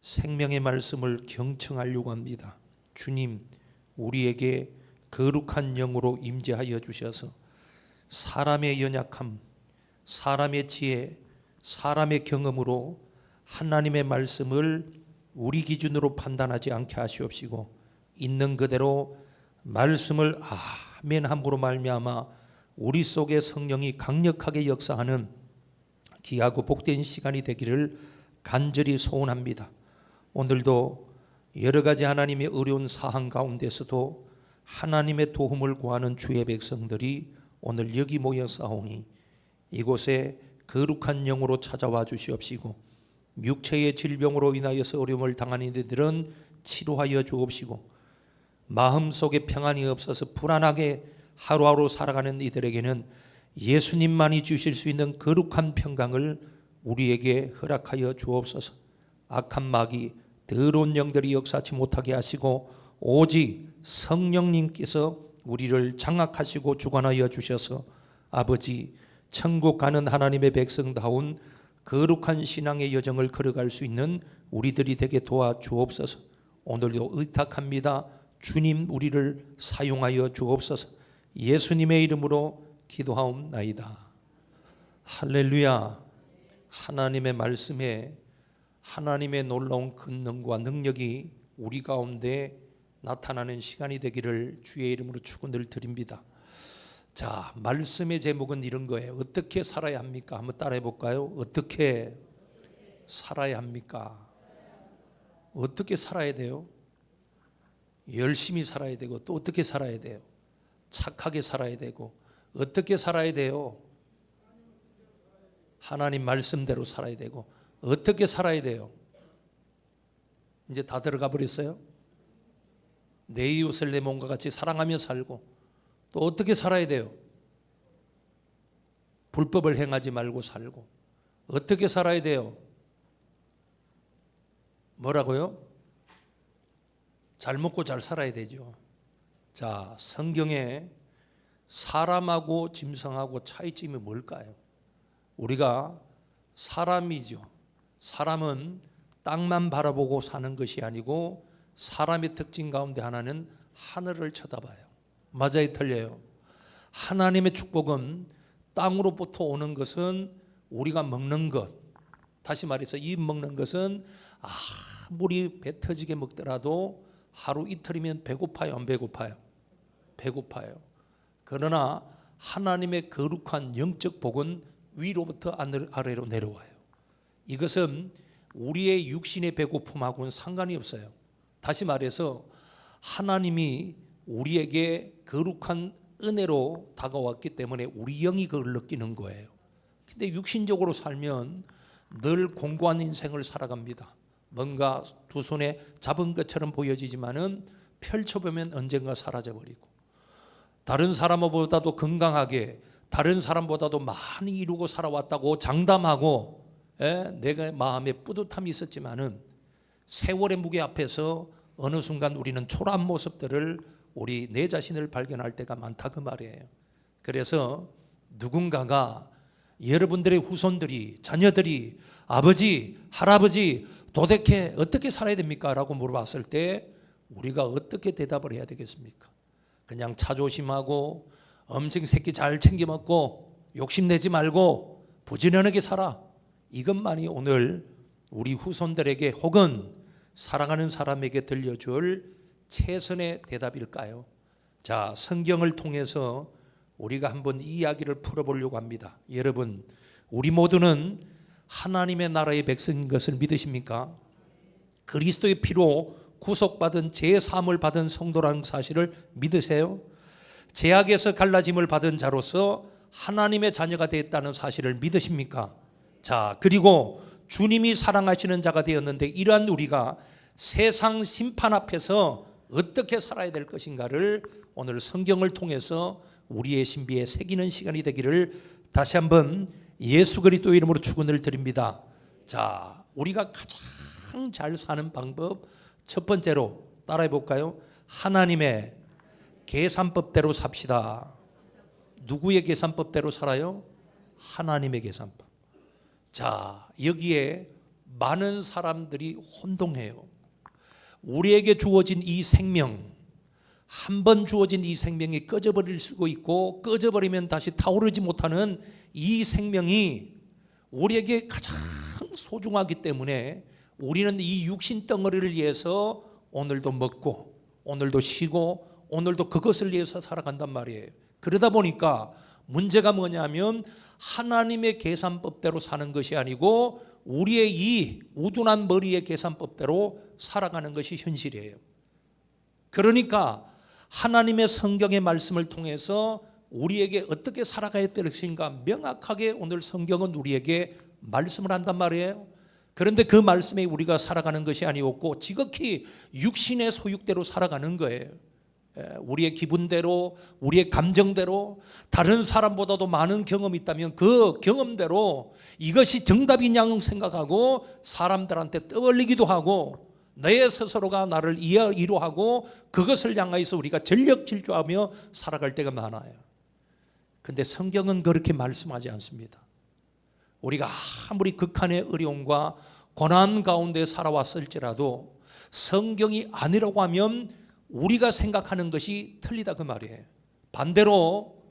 생명의 말씀을 경청하려고 합니다. 주님, 우리에게 거룩한 영으로 임재하여 주셔서 사람의 연약함, 사람의 지혜, 사람의 경험으로 하나님의 말씀을 우리 기준으로 판단하지 않게 하시옵시고, 있는 그대로 말씀을 아멘 함으로 말미암아 우리 속에 성령이 강력하게 역사하는 귀하고 복된 시간이 되기를 간절히 소원합니다. 오늘도 여러 가지 하나님의 어려운 사항 가운데서도 하나님의 도움을 구하는 주의 백성들이 오늘 여기 모여 싸우니 이곳에 거룩한 영으로 찾아와 주시옵시고, 육체의 질병으로 인하여서 어려움을 당하는 이들은 치료하여 주옵시고, 마음속에 평안이 없어서 불안하게 하루하루 살아가는 이들에게는 예수님만이 주실 수 있는 거룩한 평강을 우리에게 허락하여 주옵소서. 악한 마귀, 더러운 영들이 역사치 못하게 하시고 오직 성령님께서 우리를 장악하시고 주관하여 주셔서 아버지, 천국 가는 하나님의 백성다운 거룩한 신앙의 여정을 걸어갈 수 있는 우리들이 되게 도와주옵소서. 오늘도 의탁합니다. 주님, 우리를 사용하여 주옵소서. 예수님의 이름으로 기도하옵나이다. 할렐루야. 하나님의 말씀에 하나님의 놀라운 권능과 능력이 우리 가운데 나타나는 시간이 되기를 주의 이름으로 축원을 드립니다. 자, 말씀의 제목은 이런 거예요. 어떻게 살아야 합니까? 한번 따라해 볼까요? 어떻게 살아야 합니까? 어떻게 살아야 돼요? 열심히 살아야 되고, 또 어떻게 살아야 돼요? 착하게 살아야 되고, 어떻게 살아야 돼요? 하나님 말씀대로 살아야 되고, 어떻게 살아야 돼요? 이제 다 들어가 버렸어요? 내 이웃을 내 몸과 같이 사랑하며 살고, 또 어떻게 살아야 돼요? 불법을 행하지 말고 살고, 어떻게 살아야 돼요? 뭐라고요? 잘 먹고 잘 살아야 되죠. 자, 성경에 사람하고 짐승하고 차이점이 뭘까요? 우리가 사람이죠. 사람은 땅만 바라보고 사는 것이 아니고 사람의 특징 가운데 하나는 하늘을 쳐다봐요. 맞아요, 틀려요? 하나님의 축복은 땅으로부터 오는 것은 우리가 먹는 것, 다시 말해서 이 먹는 것은 아무리 배 터지게 먹더라도 하루 이틀이면 배고파요, 안 배고파요? 배고파요. 그러나 하나님의 거룩한 영적 복은 위로부터 아래로 내려와요. 이것은 우리의 육신의 배고픔하고는 상관이 없어요. 다시 말해서 하나님이 우리에게 거룩한 은혜로 다가왔기 때문에 우리 영이 그걸 느끼는 거예요. 근데 육신적으로 살면 늘 공고한 인생을 살아갑니다. 뭔가 두 손에 잡은 것처럼 보여지지만은 펼쳐보면 언젠가 사라져버리고, 다른 사람보다도 건강하게, 다른 사람보다도 많이 이루고 살아왔다고 장담하고 내가 마음에 뿌듯함이 있었지만은 세월의 무게 앞에서 어느 순간 우리는 초라한 모습들을 우리 내 자신을 발견할 때가 많다, 그 말이에요. 그래서 누군가가 여러분들의 후손들이, 자녀들이 아버지, 할아버지 도대체 어떻게 살아야 됩니까? 라고 물어봤을 때 우리가 어떻게 대답을 해야 되겠습니까? 그냥 자조심하고 엄청 새끼 잘 챙겨 먹고 욕심내지 말고 부지런하게 살아, 이것만이 오늘 우리 후손들에게 혹은 살아가는 사람에게 들려줄 최선의 대답일까요? 자, 성경을 통해서 우리가 한번 이 이야기를 풀어보려고 합니다. 여러분, 우리 모두는 하나님의 나라의 백성인 것을 믿으십니까? 그리스도의 피로 구속받은 제3을 받은 성도라는 사실을 믿으세요? 죄악에서 갈라짐을 받은 자로서 하나님의 자녀가 되었다는 사실을 믿으십니까? 자, 그리고 주님이 사랑하시는 자가 되었는데 이러한 우리가 세상 심판 앞에서 어떻게 살아야 될 것인가를 오늘 성경을 통해서 우리의 신비에 새기는 시간이 되기를 다시 한번 예수 그리스도 이름으로 축원을 드립니다. 자, 우리가 가장 잘 사는 방법, 첫 번째로 따라해 볼까요? 하나님의 계산법대로 삽시다. 누구의 계산법대로 살아요? 하나님의 계산법. 자, 여기에 많은 사람들이 혼동해요. 우리에게 주어진 이 생명, 한 번 주어진 이 생명이 꺼져버릴 수도 있고 꺼져버리면 다시 타오르지 못하는 이 생명이 우리에게 가장 소중하기 때문에 우리는 이 육신 덩어리를 위해서 오늘도 먹고 오늘도 쉬고 오늘도 그것을 위해서 살아간단 말이에요. 그러다 보니까 문제가 뭐냐면 하나님의 계산법대로 사는 것이 아니고 우리의 이 우둔한 머리의 계산법대로 살아가는 것이 현실이에요. 그러니까 하나님의 성경의 말씀을 통해서 우리에게 어떻게 살아가야 될 것인가 명확하게 오늘 성경은 우리에게 말씀을 한단 말이에요. 그런데 그 말씀에 우리가 살아가는 것이 아니었고 지극히 육신의 소욕대로 살아가는 거예요. 우리의 기분대로 우리의 감정대로 다른 사람보다도 많은 경험이 있다면 그 경험대로 이것이 정답이냐 생각하고 사람들한테 떠벌리기도 하고 내 스스로가 나를 이해하고 그것을 향하여서 우리가 전력 질주하며 살아갈 때가 많아요. 그런데 성경은 그렇게 말씀하지 않습니다. 우리가 아무리 극한의 어려움과 고난 가운데 살아왔을지라도 성경이 아니라고 하면 우리가 생각하는 것이 틀리다 그 말이에요. 반대로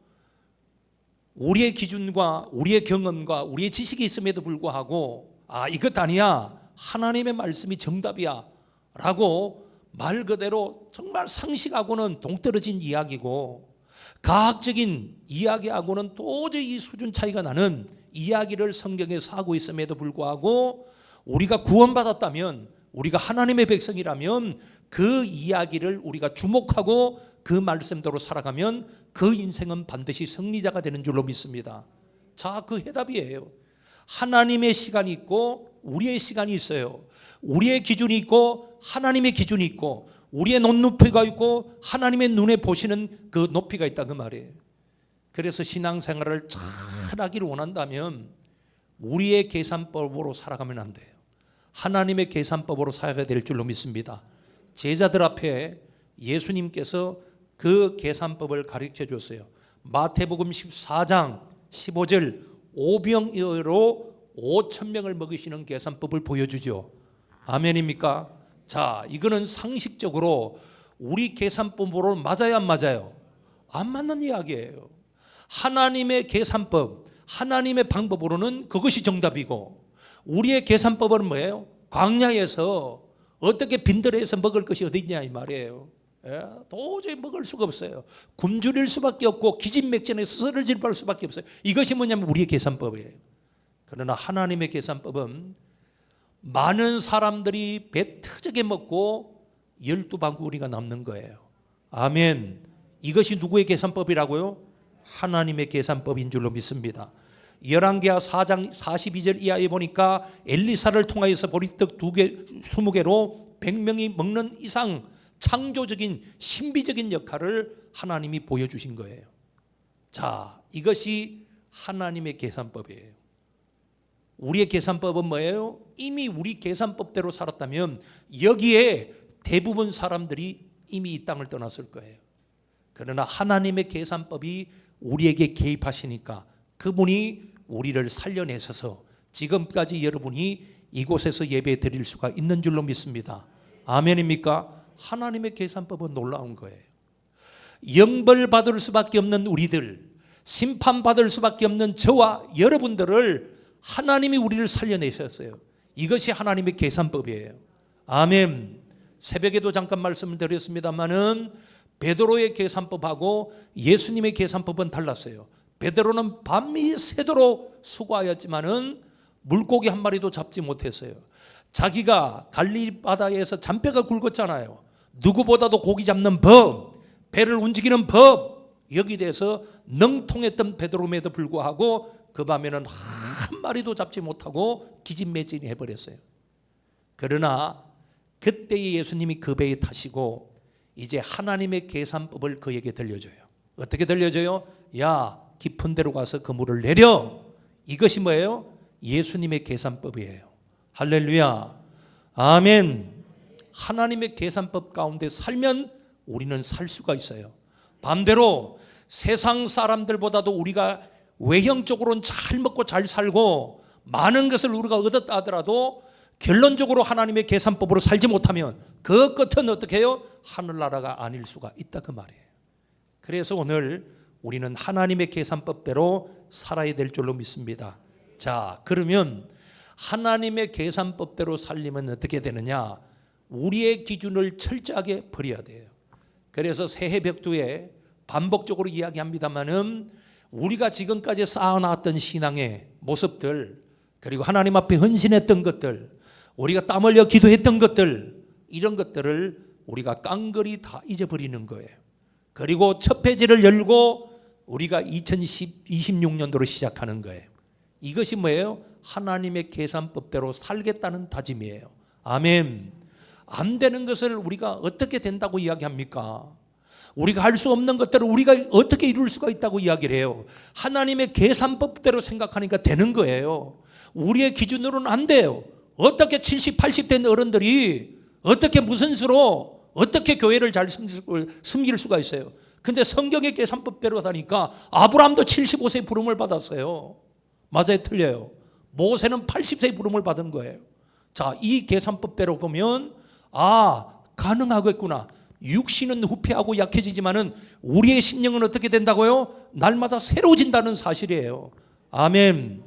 우리의 기준과 우리의 경험과 우리의 지식이 있음에도 불구하고 이것 아니야, 하나님의 말씀이 정답이야 라고 말 그대로 정말 상식하고는 동떨어진 이야기고 과학적인 이야기하고는 도저히 수준 차이가 나는 이야기를 성경에서 하고 있음에도 불구하고 우리가 구원받았다면 우리가 하나님의 백성이라면 그 이야기를 우리가 주목하고 그 말씀대로 살아가면 그 인생은 반드시 승리자가 되는 줄로 믿습니다. 자, 그 해답이에요. 하나님의 시간이 있고 우리의 시간이 있어요. 우리의 기준이 있고 하나님의 기준이 있고 우리의 눈높이가 있고 하나님의 눈에 보시는 그 높이가 있다 그 말이에요. 그래서 신앙생활을 잘 하기를 원한다면 우리의 계산법으로 살아가면 안 돼요. 하나님의 계산법으로 살아가야 될 줄로 믿습니다. 제자들 앞에 예수님께서 그 계산법을 가르쳐 줬어요. 마태복음 14장 15절 오병이어로 5,000명을 먹이시는 계산법을 보여주죠. 아멘입니까? 자, 이거는 상식적으로 우리 계산법으로 맞아요, 안 맞아요? 안 맞는 이야기예요. 하나님의 계산법, 하나님의 방법으로는 그것이 정답이고 우리의 계산법은 뭐예요? 광야에서 어떻게 빈들에서 먹을 것이 어디 있냐 이 말이에요. 도저히 먹을 수가 없어요. 굶주릴 수밖에 없고 기진맥진에 쓰러질 수밖에 없어요. 이것이 뭐냐면 우리의 계산법이에요. 그러나 하나님의 계산법은 많은 사람들이 배 터지게 먹고 12바구니가 남는 거예요. 아멘. 이것이 누구의 계산법이라고요? 하나님의 계산법인 줄로 믿습니다. 열왕기하 4장 42절 이하에 보니까 엘리사를 통하여서 보리떡 20개로 100명이 먹는 이상 창조적인 신비적인 역할을 하나님이 보여주신 거예요. 자, 이것이 하나님의 계산법이에요. 우리의 계산법은 뭐예요? 이미 우리 계산법대로 살았다면 여기에 대부분 사람들이 이미 이 땅을 떠났을 거예요. 그러나 하나님의 계산법이 우리에게 개입하시니까 그분이 우리를 살려내셔서 지금까지 여러분이 이곳에서 예배 드릴 수가 있는 줄로 믿습니다. 아멘입니까? 하나님의 계산법은 놀라운 거예요. 영벌받을 수밖에 없는 우리들, 심판받을 수밖에 없는 저와 여러분들을 하나님이 우리를 살려내셨어요. 이것이 하나님의 계산법이에요. 아멘. 새벽에도 잠깐 말씀을 드렸습니다마는 베드로의 계산법하고 예수님의 계산법은 달랐어요. 베드로는 밤이 새도록 수고하였지만은 물고기 한 마리도 잡지 못했어요. 자기가 갈릴리 바다에서 잔뼈가 굵었잖아요. 누구보다도 고기 잡는 법, 배를 움직이는 법, 여기에 대해서 능통했던 베드로임에도 불구하고 그 밤에는 한 마리도 잡지 못하고 기진맥진이 해버렸어요. 그러나 그때의 예수님이 그 배에 타시고 이제 하나님의 계산법을 그에게 들려줘요. 어떻게 들려줘요? 야, 깊은 데로 가서 그물을 내려. 이것이 뭐예요? 예수님의 계산법이에요. 할렐루야. 아멘. 하나님의 계산법 가운데 살면 우리는 살 수가 있어요. 반대로 세상 사람들보다도 우리가 외형적으로는 잘 먹고 잘 살고 많은 것을 우리가 얻었다 하더라도 결론적으로 하나님의 계산법으로 살지 못하면 그 끝은 어떻게 해요? 하늘나라가 아닐 수가 있다 그 말이에요. 그래서 오늘 우리는 하나님의 계산법대로 살아야 될 줄로 믿습니다. 자, 그러면 하나님의 계산법대로 살리면 어떻게 되느냐? 우리의 기준을 철저하게 버려야 돼요. 그래서 새해 벽두에 반복적으로 이야기합니다마는 우리가 지금까지 쌓아놨던 신앙의 모습들, 그리고 하나님 앞에 헌신했던 것들, 우리가 땀 흘려 기도했던 것들, 이런 것들을 우리가 깡그리 다 잊어버리는 거예요. 그리고 첫 페이지를 열고 우리가 2026년도로 시작하는 거예요. 이것이 뭐예요? 하나님의 계산법대로 살겠다는 다짐이에요. 아멘. 안 되는 것을 우리가 어떻게 된다고 이야기합니까? 우리가 할 수 없는 것들을 우리가 어떻게 이룰 수가 있다고 이야기를 해요. 하나님의 계산법대로 생각하니까 되는 거예요. 우리의 기준으로는 안 돼요. 어떻게 70, 80 된 어른들이 어떻게 무슨 수로 어떻게 교회를 잘 숨길 수가 있어요? 근데 성경의 계산법대로 하니까 아브라함도 75세에 부름을 받았어요. 맞아요, 틀려요? 모세는 80세에 부름을 받은 거예요. 자, 이 계산법대로 보면 가능하겠구나. 육신은 후패하고 약해지지만은 우리의 심령은 어떻게 된다고요? 날마다 새로워진다는 사실이에요. 아멘.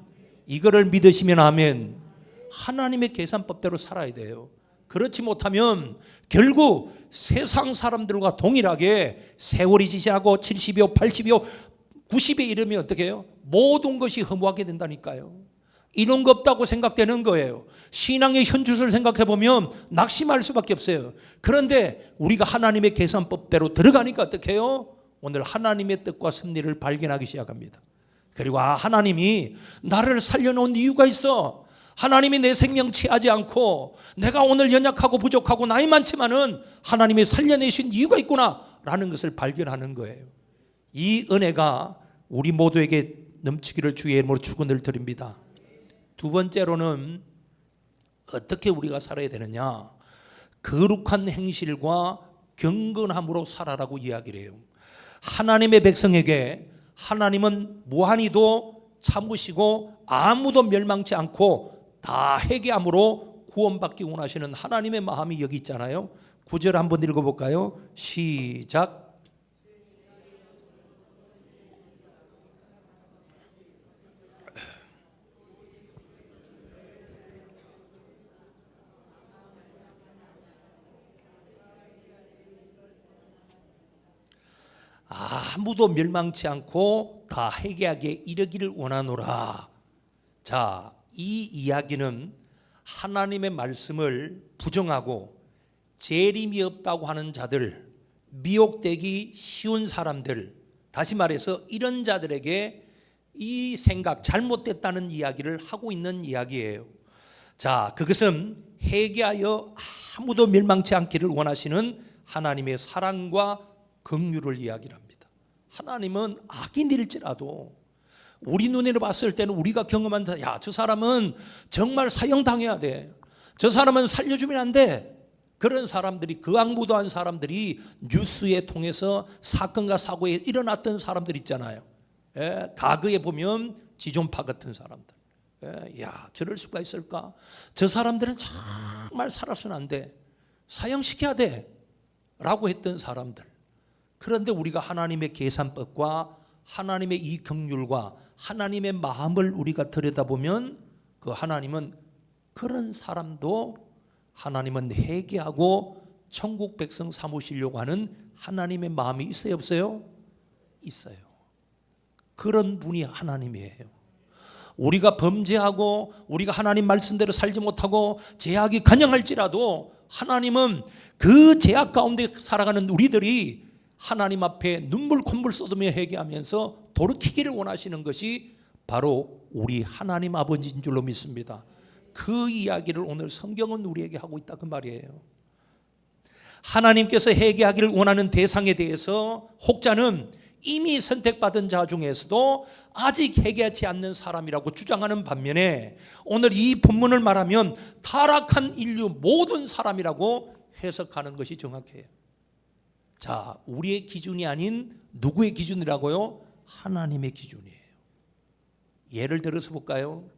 이거를 믿으시면 아멘. 하나님의 계산법대로 살아야 돼요. 그렇지 못하면 결국 세상 사람들과 동일하게 세월이 지나고 70이요 80이요 90에 이르면 어떻게 해요? 모든 것이 허무하게 된다니까요. 이런 거 없다고 생각되는 거예요. 신앙의 현주소를 생각해 보면 낙심할 수밖에 없어요. 그런데 우리가 하나님의 계산법대로 들어가니까 어떻게 해요? 오늘 하나님의 뜻과 섭리를 발견하기 시작합니다. 그리고 하나님이 나를 살려놓은 이유가 있어. 하나님이 내 생명 취하지 않고 내가 오늘 연약하고 부족하고 나이 많지만은 하나님이 살려내신 이유가 있구나 라는 것을 발견하는 거예요. 이 은혜가 우리 모두에게 넘치기를 주의 이름으로 축원을 드립니다. 두 번째로는 어떻게 우리가 살아야 되느냐? 거룩한 행실과 경건함으로 살아라고 이야기를 해요. 하나님의 백성에게 하나님은 무한히도 참으시고 아무도 멸망치 않고 다 회개함으로 구원받기 원하시는 하나님의 마음이 여기 있잖아요. 9절 한번 읽어볼까요? 시작. 아무도 멸망치 않고 다 회개하게 이르기를 원하노라. 자, 이 이야기는 하나님의 말씀을 부정하고 재림이 없다고 하는 자들, 미혹되기 쉬운 사람들, 다시 말해서 이런 자들에게 이 생각 잘못됐다는 이야기를 하고 있는 이야기예요. 자, 그것은 회개하여 아무도 멸망치 않기를 원하시는 하나님의 사랑과 긍휼을 이야기합니다. 하나님은 악인일지라도 우리 눈으로 봤을 때는 우리가 경험한 저 사람은 정말 사형당해야 돼. 저 사람은 살려주면 안 돼. 그런 사람들이 거악무도한 사람들이 뉴스에 통해서 사건과 사고에 일어났던 사람들 있잖아요. 과거에 보면 지존파 같은 사람들. 저럴 수가 있을까? 저 사람들은 정말 살아서는 안 돼. 사형시켜야 돼. 라고 했던 사람들. 그런데 우리가 하나님의 계산법과 하나님의 이 긍휼과 하나님의 마음을 우리가 들여다보면 그 하나님은 그런 사람도 하나님은 회개하고 천국 백성 삼으시려고 하는 하나님의 마음이 있어요, 없어요? 있어요. 그런 분이 하나님이에요. 우리가 범죄하고 우리가 하나님 말씀대로 살지 못하고 죄악이 간영할지라도 하나님은 그 죄악 가운데 살아가는 우리들이 하나님 앞에 눈물 콧물 쏟으며 회개하면서 돌이키기를 원하시는 것이 바로 우리 하나님 아버지인 줄로 믿습니다. 그 이야기를 오늘 성경은 우리에게 하고 있다 그 말이에요. 하나님께서 회개하기를 원하는 대상에 대해서 혹자는 이미 선택받은 자 중에서도 아직 회개하지 않는 사람이라고 주장하는 반면에 오늘 이 본문을 말하면 타락한 인류 모든 사람이라고 해석하는 것이 정확해요. 자, 우리의 기준이 아닌 누구의 기준이라고요? 하나님의 기준이에요. 예를 들어서 볼까요?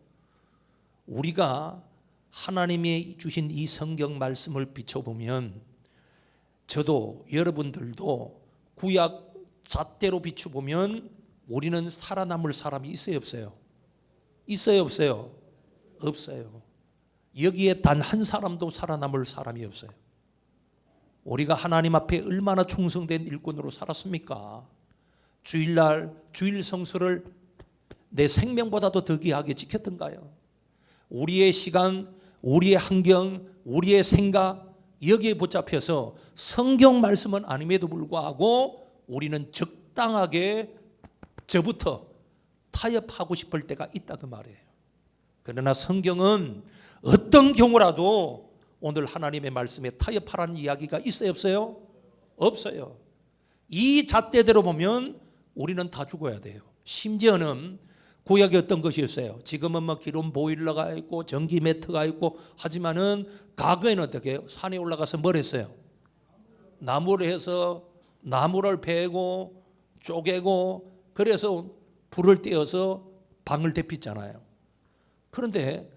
우리가 하나님이 주신 이 성경 말씀을 비춰보면 저도 여러분들도 구약 잣대로 비춰보면 우리는 살아남을 사람이 있어요 없어요? 있어요 없어요? 없어요. 여기에 단 한 사람도 살아남을 사람이 없어요. 우리가 하나님 앞에 얼마나 충성된 일꾼으로 살았습니까? 주일날 주일 성수를 내 생명보다도 더 귀하게 지켰던가요? 우리의 시간, 우리의 환경, 우리의 생각 여기에 붙잡혀서 성경 말씀은 아님에도 불구하고 우리는 적당하게 저부터 타협하고 싶을 때가 있다 그 말이에요. 그러나 성경은 어떤 경우라도 오늘 하나님의 말씀에 타협하라는 이야기가 있어요 없어요? 없어요. 이 잣대대로 보면 우리는 다 죽어야 돼요. 심지어는 구약에 어떤 것이 있어요? 지금은 뭐 기름 보일러가 있고 전기 매트가 있고 하지만은 과거에는 어떻게 해요? 산에 올라가서 뭘 했어요? 나무를 해서 나무를 베고 쪼개고 그래서 불을 떼어서 방을 데폈잖아요. 그런데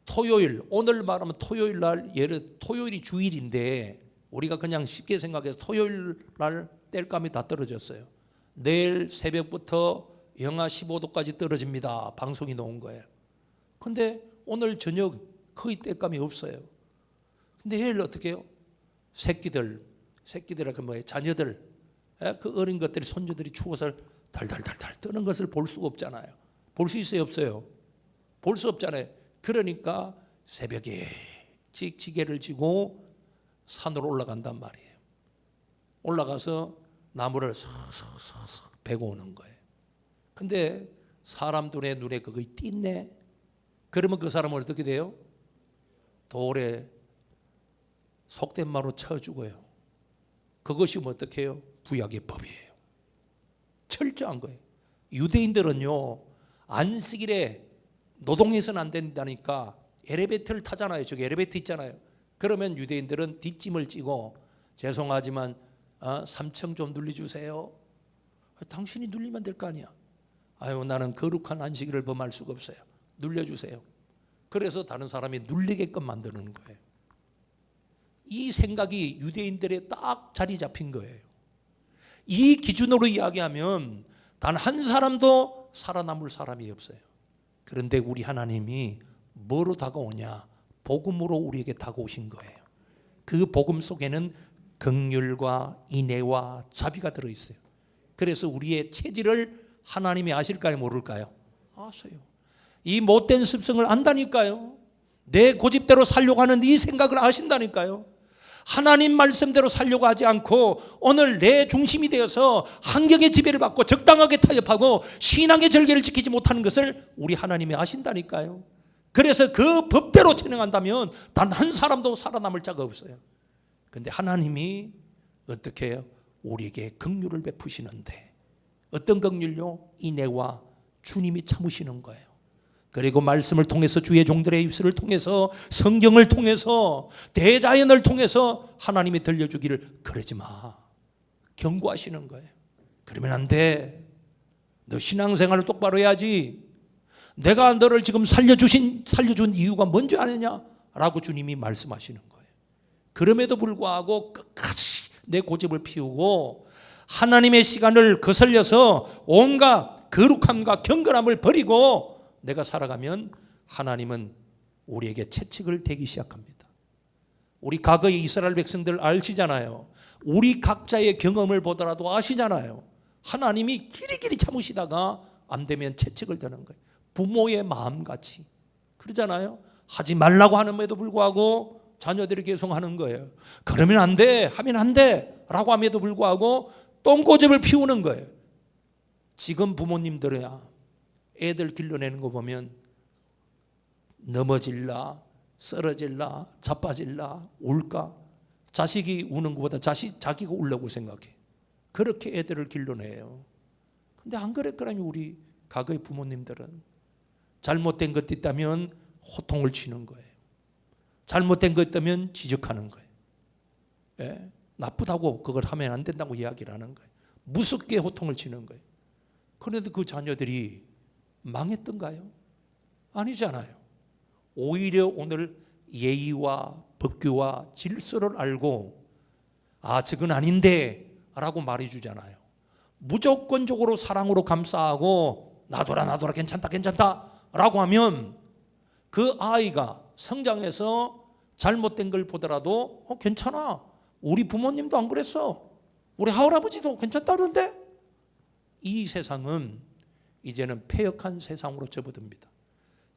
토요일, 오늘 말하면 토요일 날, 토요일이 주일인데 우리가 그냥 쉽게 생각해서 토요일 날 땔감이 다 떨어졌어요. 내일 새벽부터 영하 15도까지 떨어집니다. 방송이 나온 거예요. 근데 오늘 저녁 거의 땔감이 없어요. 근데 내일 어떻게 해요? 새끼들이라고 뭐예요? 자녀들, 그 어린 것들이 손주들이 추워서 달달달달 뜨는 것을 볼 수가 없잖아요. 볼 수 있어요 없어요? 볼 수 없잖아요. 그러니까 새벽에 지게를 지고 산으로 올라간단 말이에요. 올라가서 나무를 석석석석 베고 오는 거예요. 근데 사람들의 눈에 그거 띈네. 그러면 그 사람은 어떻게 돼요? 돌에 속된 말로 쳐 죽어요. 그것이 뭐 어떻게 해요? 구약의 법이에요. 철저한 거예요. 유대인들은요 안식일에 노동해서는 안 된다니까 엘리베이터를 타잖아요. 저기 엘리베이터 있잖아요. 그러면 유대인들은 뒷짐을 찌고 죄송하지만 3층 좀 눌러주세요. 당신이 눌리면 될 거 아니야. 아유 나는 거룩한 안식일을 범할 수가 없어요. 눌려주세요. 그래서 다른 사람이 눌리게끔 만드는 거예요. 이 생각이 유대인들의 딱 자리 잡힌 거예요. 이 기준으로 이야기하면 단 한 사람도 살아남을 사람이 없어요. 그런데 우리 하나님이 뭐로 다가오냐? 복음으로 우리에게 다가오신 거예요. 그 복음 속에는 긍휼과 인애와 자비가 들어있어요. 그래서 우리의 체질을 하나님이 아실까요? 모를까요? 아세요. 이 못된 습성을 안다니까요. 내 고집대로 살려고 하는 이 생각을 아신다니까요. 하나님 말씀대로 살려고 하지 않고 오늘 내 중심이 되어서 환경의 지배를 받고 적당하게 타협하고 신앙의 절개를 지키지 못하는 것을 우리 하나님이 아신다니까요. 그래서 그 법대로 진행한다면 단 한 사람도 살아남을 자가 없어요. 그런데 하나님이 어떻게 해요? 우리에게 긍휼을 베푸시는데 어떤 긍휼요? 인애와 주님이 참으시는 거예요. 그리고 말씀을 통해서 주의 종들의 입술을 통해서 성경을 통해서 대자연을 통해서 하나님이 들려주기를 그러지 마. 경고하시는 거예요. 그러면 안 돼. 너 신앙생활을 똑바로 해야지. 내가 너를 지금 살려준 이유가 뭔지 아느냐? 라고 주님이 말씀하시는 거예요. 그럼에도 불구하고 끝까지 내 고집을 피우고 하나님의 시간을 거슬려서 온갖 거룩함과 경건함을 버리고 내가 살아가면 하나님은 우리에게 채찍을 대기 시작합니다. 우리 과거의 이스라엘 백성들 아시잖아요. 우리 각자의 경험을 보더라도 아시잖아요. 하나님이 길이길이 참으시다가 안 되면 채찍을 드는 거예요. 부모의 마음같이 그러잖아요. 하지 말라고 하는데도 불구하고 자녀들이 계속 하는 거예요. 그러면 안 돼, 하면 안 돼 라고 함에도 불구하고 똥꼬집을 피우는 거예요. 지금 부모님들이야 애들 길러내는 거 보면 넘어질라, 쓰러질라, 자빠질라, 울까? 자식이 우는 것보다 자기가 울려고 생각해. 그렇게 애들을 길러내요. 근데 안 그랬거든요. 우리 과거의 부모님들은 잘못된 것 있다면 호통을 치는 거예요. 잘못된 것 있다면 지적하는 거예요. 예? 나쁘다고 그걸 하면 안 된다고 이야기를 하는 거예요. 무섭게 호통을 치는 거예요. 그런데 그 자녀들이 망했던가요? 아니잖아요. 오히려 오늘 예의와 법규와 질서를 알고 저건 아닌데 라고 말해주잖아요. 무조건적으로 사랑으로 감싸고 놔둬라 괜찮다 라고 하면 그 아이가 성장해서 잘못된 걸 보더라도 괜찮아, 우리 부모님도 안 그랬어, 우리 할아버지도 괜찮다는데, 이 세상은 이제는 폐역한 세상으로 접어듭니다.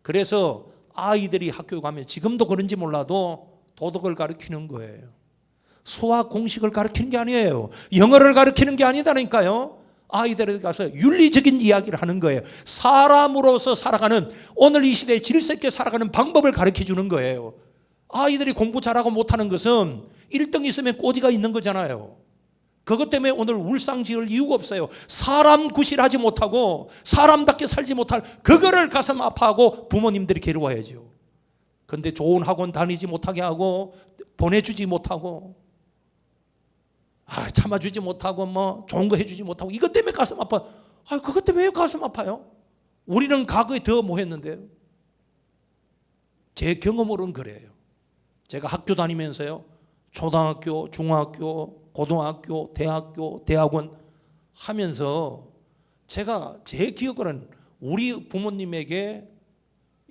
그래서 아이들이 학교 가면 지금도 그런지 몰라도 도덕을 가르치는 거예요. 수학 공식을 가르치는 게 아니에요. 영어를 가르치는 게 아니다니까요. 아이들에게 가서 윤리적인 이야기를 하는 거예요. 사람으로서 살아가는, 오늘 이 시대에 질서 있게 살아가는 방법을 가르쳐 주는 거예요. 아이들이 공부 잘하고 못하는 것은 1등 있으면 꼬지가 있는 거잖아요. 그것 때문에 오늘 울상 지을 이유가 없어요. 사람 구실하지 못하고 사람답게 살지 못할 그거를 가슴 아파하고 부모님들이 괴로워야죠. 그런데 좋은 학원 다니지 못하게 하고 보내주지 못하고 참아주지 못하고 뭐 좋은 거 해주지 못하고 이것 때문에 가슴 아파. 그것 때문에 왜 가슴 아파요? 우리는 과거에 더 뭐 했는데요. 제 경험으로는 그래요. 제가 학교 다니면서요, 초등학교, 중학교, 고등학교, 대학교, 대학원 하면서 제가 제 기억으로는 우리 부모님에게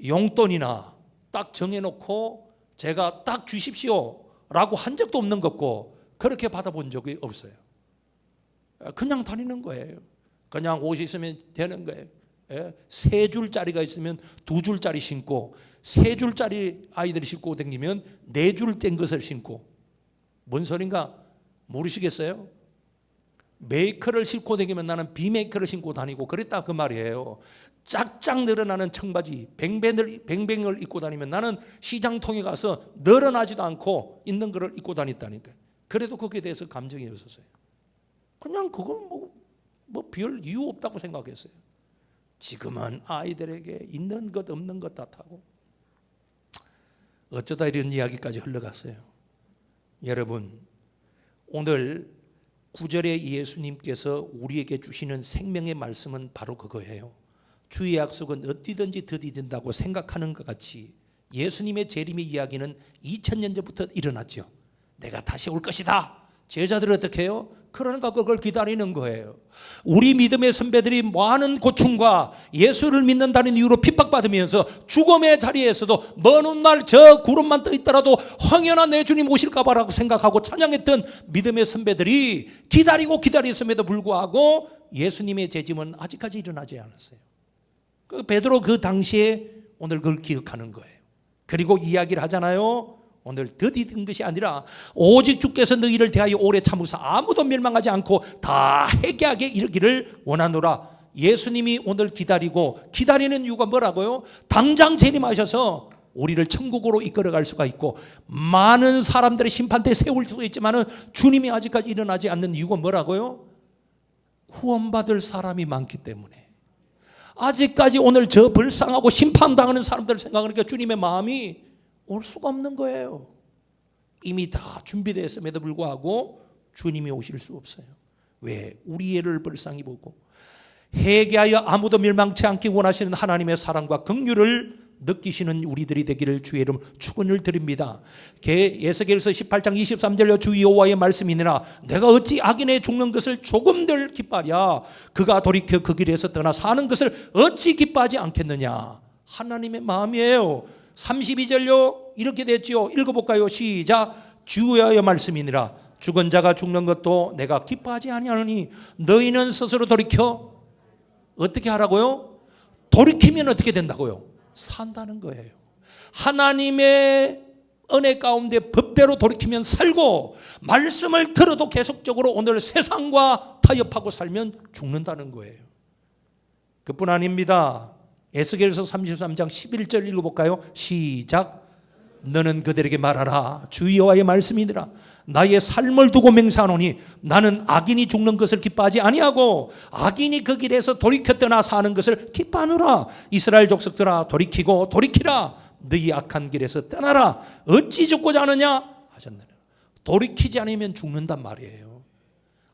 용돈이나 딱 정해놓고 제가 딱 주십시오 라고 한 적도 없는 것고 그렇게 받아본 적이 없어요. 그냥 다니는 거예요. 그냥 옷이 있으면 되는 거예요. 3줄짜리가 있으면 2줄짜리 신고, 3줄짜리 아이들이 신고 다니면 4줄 뗀 것을 신고. 뭔 소린가 모르시겠어요? 메이커를 신고 다니면 나는 비메이커를 신고 다니고 그랬다 그 말이에요. 짝짝 늘어나는 청바지 뱅뱅을 입고 다니면 나는 시장통에 가서 늘어나지도 않고 있는 거를 입고 다녔다니까. 그래도 거기에 대해서 감정이 없었어요. 그냥 그건 뭐 별 이유 없다고 생각했어요. 지금은 아이들에게 있는 것 없는 것 탓하고 어쩌다 이런 이야기까지 흘러갔어요. 여러분, 오늘 9절에 예수님께서 우리에게 주시는 생명의 말씀은 바로 그거예요. 주의 약속은 어디든지 더디된다고 생각하는 것 같이 예수님의 재림의 이야기는 2000년 전부터 일어났죠. 내가 다시 올 것이다. 제자들은 어떻게 해요? 그러니까 그걸 기다리는 거예요. 우리 믿음의 선배들이 많은 고충과 예수를 믿는다는 이유로 핍박받으면서 죽음의 자리에서도 먼 훗날 저 구름만 떠 있더라도 황연한 내 주님 오실까 봐라고 생각하고 찬양했던 믿음의 선배들이 기다렸음에도 불구하고 예수님의 재림은 아직까지 일어나지 않았어요. 베드로 그 당시에 오늘 그걸 기억하는 거예요. 그리고 이야기를 하잖아요. 오늘 더디든 것이 아니라 오직 주께서 너희를 대하여 오래 참으사 아무도 멸망하지 않고 다 회개하게 이르기를 원하노라. 예수님이 오늘 기다리는 이유가 뭐라고요? 당장 재림하셔서 우리를 천국으로 이끌어갈 수가 있고 많은 사람들의 심판대에 세울 수도 있지만 주님이 아직까지 일어나지 않는 이유가 뭐라고요? 후원받을 사람이 많기 때문에. 아직까지 오늘 저 불쌍하고 심판당하는 사람들을 생각하니까 주님의 마음이 올 수가 없는 거예요. 이미 다 준비되어 있음에도 불구하고 주님이 오실 수 없어요. 왜? 우리 애를 불쌍히 보고 회개하여 아무도 멸망치 않기 원하시는 하나님의 사랑과 긍휼을 느끼시는 우리들이 되기를 주의 이름 축원을 드립니다. 에스겔서 18장 23절로 주 여호와의 말씀이니라 내가 어찌 악인의 죽는 것을 조금들 기뻐하랴 그가 돌이켜 그 길에서 떠나 사는 것을 어찌 기뻐하지 않겠느냐. 하나님의 마음이에요. 32절로 이렇게 됐지요. 읽어볼까요? 시작. 주 여호와의 말씀이니라 죽은 자가 죽는 것도 내가 기뻐하지 아니하노니 너희는 스스로 돌이켜 어떻게 하라고요? 돌이키면 어떻게 된다고요? 산다는 거예요. 하나님의 은혜 가운데 법대로 돌이키면 살고 말씀을 들어도 계속적으로 오늘 세상과 타협하고 살면 죽는다는 거예요. 그뿐 아닙니다. 에스겔서 33장 11절 읽어볼까요? 시작. 너는 그들에게 말하라 주 여호와의 말씀이니라 나의 삶을 두고 맹세하노니 나는 악인이 죽는 것을 기뻐하지 아니하고 악인이 그 길에서 돌이켜 떠나 사는 것을 기뻐하노라. 이스라엘 족속들아 돌이키고 돌이키라 너희 악한 길에서 떠나라 어찌 죽고자 하느냐 하셨느냐. 돌이키지 않으면 죽는단 말이에요.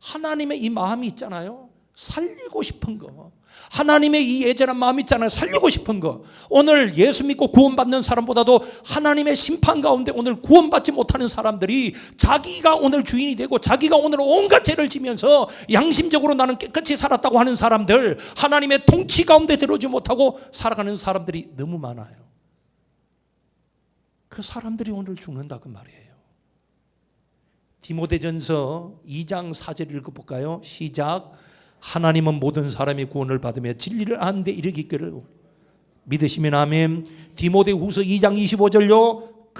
하나님의 이 마음이 있잖아요. 살리고 싶은 거, 하나님의 이 애절한 마음 있잖아요. 살리고 싶은 거. 오늘 예수 믿고 구원받는 사람보다도 하나님의 심판 가운데 오늘 구원받지 못하는 사람들이 자기가 오늘 주인이 되고 자기가 오늘 온갖 죄를 지면서 양심적으로 나는 깨끗이 살았다고 하는 사람들, 하나님의 통치 가운데 들어오지 못하고 살아가는 사람들이 너무 많아요. 그 사람들이 오늘 죽는다 그 말이에요. 디모데전서 2장 4절 읽어볼까요? 시작. 하나님은 모든 사람이 구원을 받으며 진리를 아는 데 이르기를 믿으시면 아멘. 디모데후서 2장 25절요.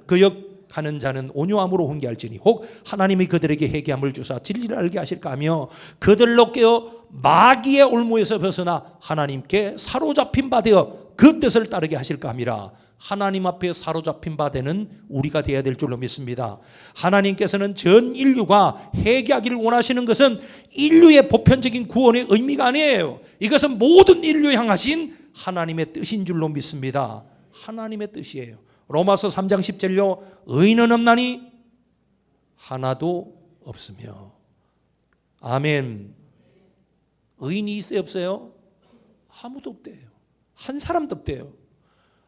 그역하는 자는 온유함으로 훈계할지니 혹 하나님이 그들에게 회개함을 주사 진리를 알게 하실까 하며 그들로 깨어 마귀의 올무에서 벗어나 하나님께 사로잡힌 바 되어 그 뜻을 따르게 하실까 함이라. 하나님 앞에 사로잡힌 바 되는 우리가 되어야 될 줄로 믿습니다. 하나님께서는 전 인류가 회개하기를 원하시는 것은 인류의 보편적인 구원의 의미가 아니에요. 이것은 모든 인류 향하신 하나님의 뜻인 줄로 믿습니다. 하나님의 뜻이에요. 로마서 3장 10절요. 의인은 없나니 하나도 없으며. 아멘. 의인이 있어요 없어요? 아무도 없대요. 한 사람도 없대요.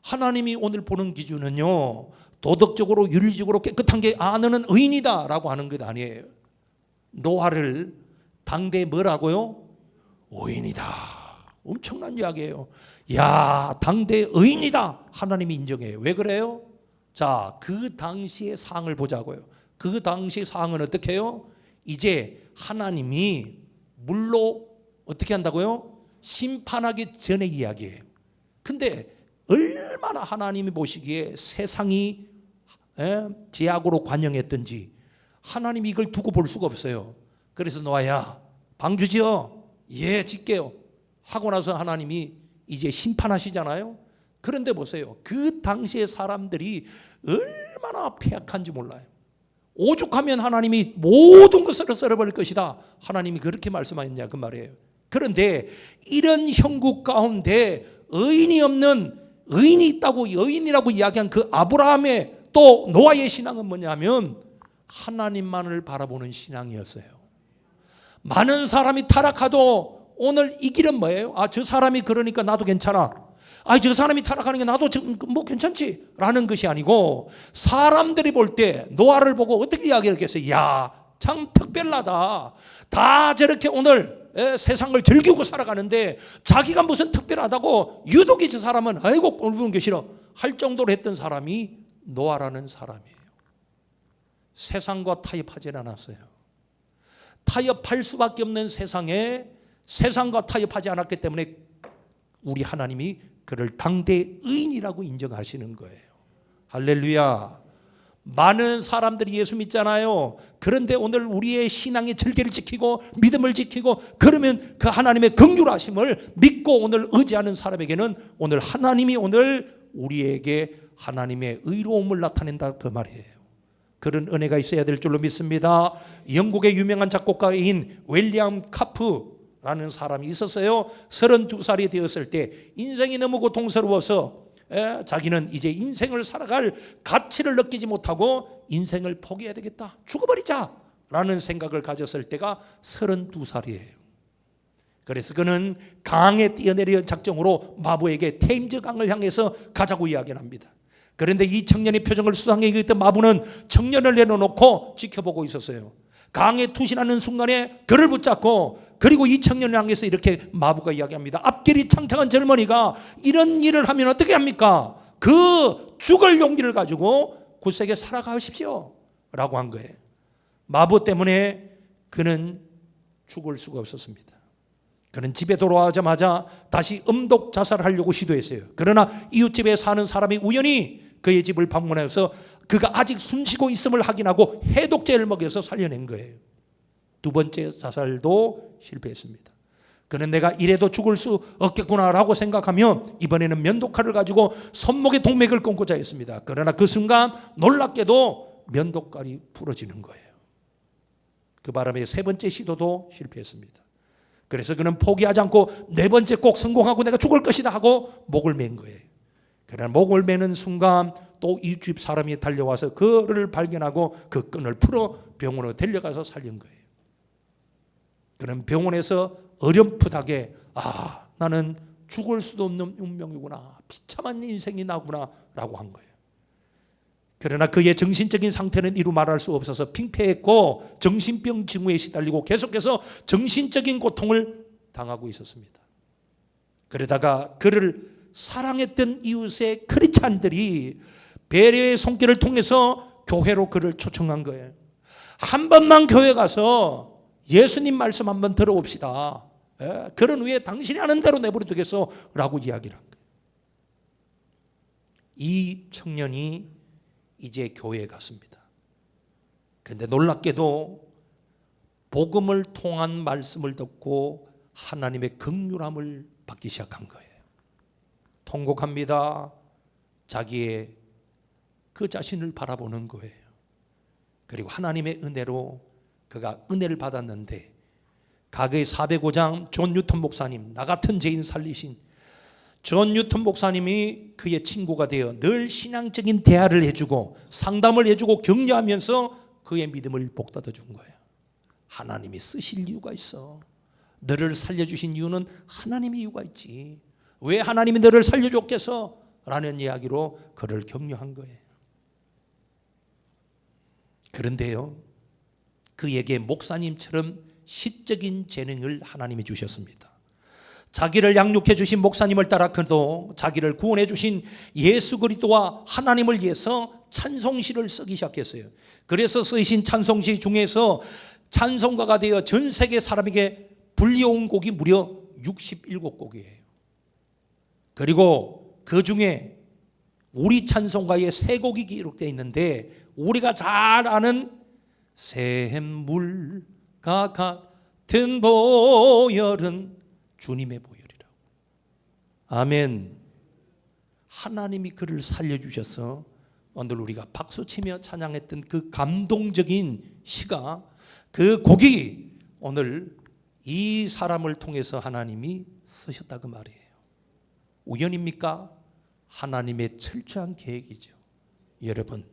하나님이 오늘 보는 기준은요, 도덕적으로 윤리적으로 깨끗한 게 너는 의인이다 라고 하는 것 아니에요. 노아를 당대에 뭐라고요? 의인이다. 엄청난 이야기예요. 야, 당대에 의인이다. 하나님이 인정해요. 왜 그래요? 자, 그 당시의 상황을 보자고요. 그 당시의 상황은 어떻게 해요? 이제 하나님이 물로 어떻게 한다고요? 심판하기 전의 이야기예요. 근데 얼마나 하나님이 보시기에 세상이 제약으로 관영했던지 하나님이 이걸 두고 볼 수가 없어요. 그래서 노아야 방 주지어. 예, 짓게요 하고 나서 하나님이 이제 심판하시잖아요. 그런데 보세요, 그 당시의 사람들이 얼마나 폐악한지 몰라요. 오죽하면 하나님이 모든 것을 썰어버릴 것이다, 하나님이 그렇게 말씀하셨냐 그 말이에요. 그런데 이런 형국 가운데 의인이 없는, 의인이 있다고 의인이라고 이야기한 그 아브라함의 또 노아의 신앙은 뭐냐면 하나님만을 바라보는 신앙이었어요. 많은 사람이 타락하도 오늘 이 길은 뭐예요? 저 사람이 그러니까 나도 괜찮아. 저 사람이 타락하는 게 나도 뭐 괜찮지 라는 것이 아니고, 사람들이 볼 때 노아를 보고 어떻게 이야기했겠어요? 야, 참 특별하다. 다 저렇게 오늘 세상을 즐기고 살아가는데 자기가 무슨 특별하다고 유독이 저 사람은 아이고 꼴보는 게 싫어 할 정도로 했던 사람이 노아라는 사람이에요. 세상과 타협하지 않았어요. 타협할 수밖에 없는 세상에 세상과 타협하지 않았기 때문에 우리 하나님이 그를 당대 의인이라고 인정하시는 거예요. 할렐루야. 많은 사람들이 예수 믿잖아요. 그런데 오늘 우리의 신앙의 절개를 지키고 믿음을 지키고 그러면 그 하나님의 긍휼하심을 믿고 오늘 의지하는 사람에게는 오늘 하나님이 오늘 우리에게 하나님의 의로움을 나타낸다 그 말이에요. 그런 은혜가 있어야 될 줄로 믿습니다. 영국의 유명한 작곡가인 윌리엄 카프라는 사람이 있었어요. 32살이 되었을 때 인생이 너무 고통스러워서 자기는 이제 인생을 살아갈 가치를 느끼지 못하고 인생을 포기해야 되겠다, 죽어버리자 라는 생각을 가졌을 때가 32살이에요. 그래서 그는 강에 뛰어내려 작정으로 마부에게 테임즈 강을 향해서 가자고 이야기를 합니다. 그런데 이 청년의 표정을 수상하게 여겼던 마부는 청년을 내려놓고 지켜보고 있었어요. 강에 투신하는 순간에 그를 붙잡고, 그리고 이 청년을 향해서 이렇게 마부가 이야기합니다. 앞길이 창창한 젊은이가 이런 일을 하면 어떻게 합니까? 그 죽을 용기를 가지고 굳세게 살아가십시오 라고 한 거예요. 마부 때문에 그는 죽을 수가 없었습니다. 그는 집에 돌아오자마자 다시 음독 자살하려고 시도했어요. 그러나 이웃집에 사는 사람이 우연히 그의 집을 방문해서 그가 아직 숨쉬고 있음을 확인하고 해독제를 먹여서 살려낸 거예요. 두 번째 자살도 실패했습니다. 그는 내가 이래도 죽을 수 없겠구나라고 생각하며 이번에는 면도칼을 가지고 손목에 동맥을 끊고자 했습니다. 그러나 그 순간 놀랍게도 면도칼이 부러지는 거예요. 그 바람에 세 번째 시도도 실패했습니다. 그래서 그는 포기하지 않고 네 번째 꼭 성공하고 내가 죽을 것이다 하고 목을 맨 거예요. 그러나 목을 매는 순간 또 이웃집 사람이 달려와서 그를 발견하고 그 끈을 풀어 병원으로 데려가서 살린 거예요. 그는 병원에서 어렴풋하게 나는 죽을 수도 없는 운명이구나, 비참한 인생이 나구나 라고 한 거예요. 그러나 그의 정신적인 상태는 이루 말할 수 없어서 핑폐했고 정신병 징후에 시달리고 계속해서 정신적인 고통을 당하고 있었습니다. 그러다가 그를 사랑했던 이웃의 크리스찬들이 배려의 손길을 통해서 교회로 그를 초청한 거예요. 한 번만 교회 가서 예수님 말씀 한번 들어봅시다. 그런 후에 당신이 하는 대로 내버려 두겠어 라고 이야기를 한 거예요. 이 청년이 이제 교회에 갔습니다. 그런데 놀랍게도 복음을 통한 말씀을 듣고 하나님의 긍휼함을 받기 시작한 거예요. 통곡합니다. 자기의 그 자신을 바라보는 거예요. 그리고 하나님의 은혜로 그가 은혜를 받았는데, 가게의 405장 존 뉴턴 목사님, 나 같은 죄인 살리신 존 뉴턴 목사님이 그의 친구가 되어 늘 신앙적인 대화를 해주고 상담을 해주고 격려하면서 그의 믿음을 복돋아 준 거예요. 하나님이 쓰실 이유가 있어. 너를 살려주신 이유는 하나님의 이유가 있지. 왜 하나님이 너를 살려줬겠어? 라는 이야기로 그를 격려한 거예요. 그런데요, 그에게 목사님처럼 시적인 재능을 하나님이 주셨습니다. 자기를 양육해 주신 목사님을 따라 그도 자기를 구원해 주신 예수 그리스도와 하나님을 위해서 찬송시를 쓰기 시작했어요. 그래서 쓰신 찬송시 중에서 찬송가가 되어 전 세계 사람에게 불려온 곡이 무려 67곡이에요. 그리고 그 중에 우리 찬송가에 3곡이 기록되어 있는데, 우리가 잘 아는 샘물과 같은 보혈은 주님의 보혈이라고. 아멘. 하나님이 그를 살려주셔서 오늘 우리가 박수치며 찬양했던 그 감동적인 시가, 그 곡이 오늘 이 사람을 통해서 하나님이 쓰셨다고 말이에요. 우연입니까? 하나님의 철저한 계획이죠. 여러분,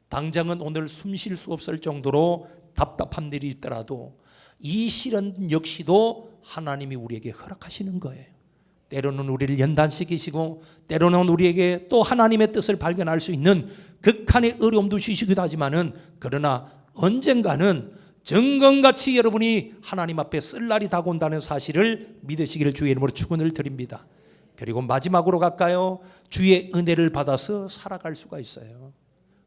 당장은 오늘 숨 쉴 수 없을 정도로 답답한 일이 있더라도 이 시련 역시도 하나님이 우리에게 허락하시는 거예요. 때로는 우리를 연단시키시고 때로는 우리에게 또 하나님의 뜻을 발견할 수 있는 극한의 어려움도 주시기도 하지만은, 그러나 언젠가는 정금같이 여러분이 하나님 앞에 쓸 날이 다가온다는 사실을 믿으시기를 주의 이름으로 축원을 드립니다. 그리고 마지막으로 갈까요? 주의 은혜를 받아서 살아갈 수가 있어요.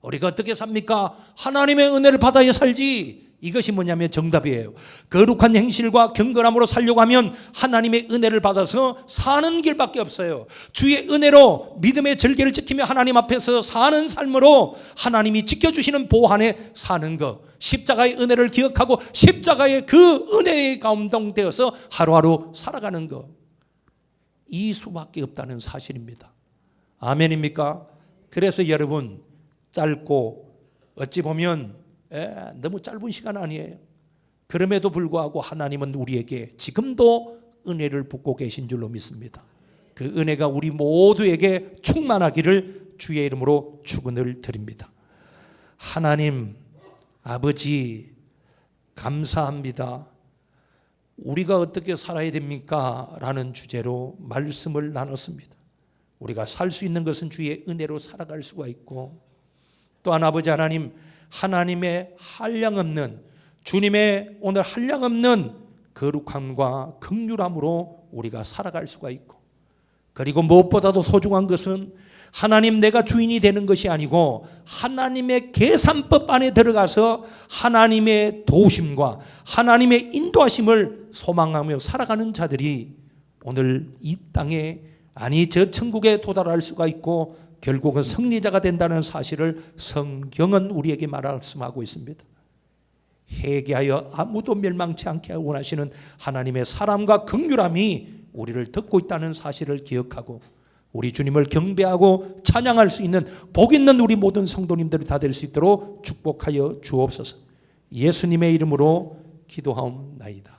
우리가 어떻게 삽니까? 하나님의 은혜를 받아야 살지. 이것이 뭐냐면 정답이에요. 거룩한 행실과 경건함으로 살려고 하면 하나님의 은혜를 받아서 사는 길밖에 없어요. 주의 은혜로 믿음의 절개를 지키며 하나님 앞에서 사는 삶으로 하나님이 지켜주시는 보호 안에 사는 것, 십자가의 은혜를 기억하고 십자가의 그 은혜에 감동되어서 하루하루 살아가는 것, 이 수밖에 없다는 사실입니다. 아멘입니까? 그래서 여러분, 짧고 어찌 보면 너무 짧은 시간 아니에요. 그럼에도 불구하고 하나님은 우리에게 지금도 은혜를 붓고 계신 줄로 믿습니다. 그 은혜가 우리 모두에게 충만하기를 주의 이름으로 축원을 드립니다. 하나님 아버지, 감사합니다. 우리가 어떻게 살아야 됩니까? 라는 주제로 말씀을 나눴습니다. 우리가 살 수 있는 것은 주의 은혜로 살아갈 수가 있고, 또한 아버지 하나님, 하나님의 한량없는, 주님의 오늘 한량없는 거룩함과 긍휼함으로 우리가 살아갈 수가 있고, 그리고 무엇보다도 소중한 것은 하나님, 내가 주인이 되는 것이 아니고 하나님의 계산법 안에 들어가서 하나님의 도우심과 하나님의 인도하심을 소망하며 살아가는 자들이 오늘 이 땅에, 아니 저 천국에 도달할 수가 있고 결국은 승리자가 된다는 사실을 성경은 우리에게 말씀하고 있습니다. 회개하여 아무도 멸망치 않게 원하시는 하나님의 사랑과 긍휼함이 우리를 듣고 있다는 사실을 기억하고 우리 주님을 경배하고 찬양할 수 있는 복 있는 우리 모든 성도님들이 다 될 수 있도록 축복하여 주옵소서. 예수님의 이름으로 기도하옵나이다.